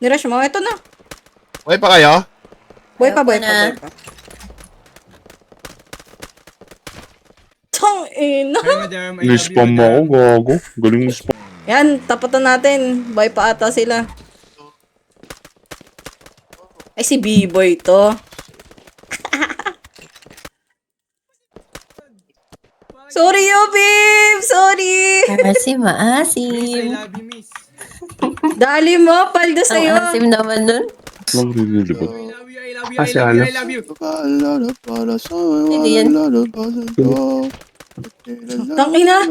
Nirush mo. Ito na. Okay pa kayo? Buhay pa. Tang ina. Hi, madam. I love you, Ni-spam mo madam. ako, gago. Galing mo spam. Yan, tapatan natin. Buhay pa ata sila. Ay, si B-boy to. Sorry, Yobib! Sorry! Maasim, Miss, I maasim. love you, miss. Dali mo, paldo Ang sa'yo. asim naman nun. Lang rililibot. I love you, I love you, I Kasi love you, ano? I love you. Hindi yan. Tangina,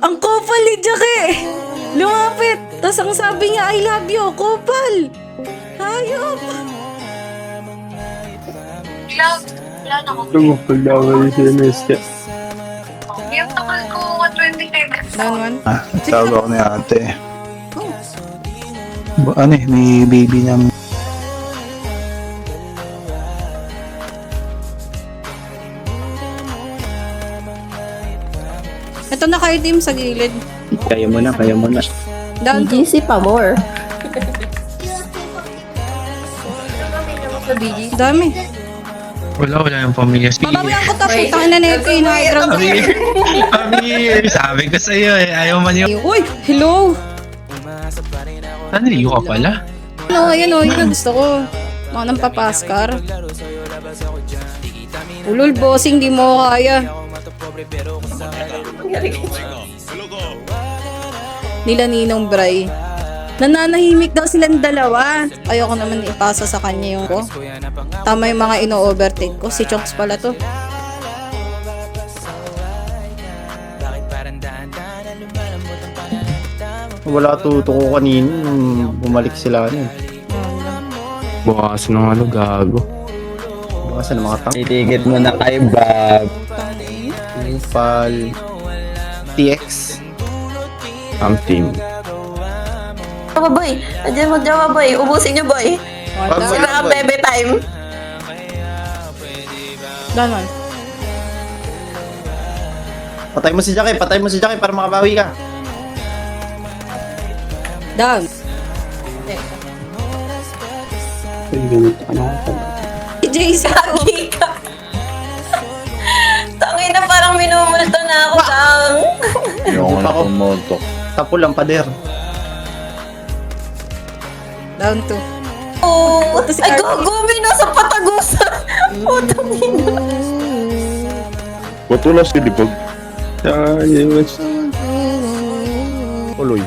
ang kopal ni Jackie. Lumapit. Tapos ang sabi niya, I love you, kopal. Hayop. Wala na ako. Tungo, paglawan si MSK. Yung takal ko, 125. Down one. Tawag ako ni ate. Ano eh, may baby na. Ito na kayo, team, sa gilid. Kaya mo na. Down two. BGC pa more. Sa BGC. Dami. Wala yung pamilya. Babawian ko to. Putang ina na ito. Ina-drag. Amir, sabi ko sa'yo eh. Ayaw man yung... Uy, hello. Naniliyo ka pala? Ano, ayan o. Yun ang gusto ko. Mga nang papaskar. Ulol, bossing. Di mo kaya. Nila Ninong Bray. Nananahimik daw silang dalawa. Ayoko naman ipasa sa kanya yung ko. Tama yung mga ino-overtake ko. Si Chonks pala to. Wala tuto ko kanina nung bumalik sila ano. Bukas ng ano, gago. Baka ng mga tang. Titigit mo na kay Bob. Pal. TX. Ang team. Jawa boy. Andiyan mo, Jawa boy. Ubusin niyo boy. Sila ang bebe time. Down one. Patay mo si Jackie para makabawi ka. Down. Si Jason. Lagi ka. Tangina, parang minumulto na ako, Tang. Ayoko na pumoto. Tapo lang pader. Down two. Oh, Ito si ay, Arthur. gumi na sa patagusan. Putang ina. Ba't wala si Libag? Ayos. Tuloy.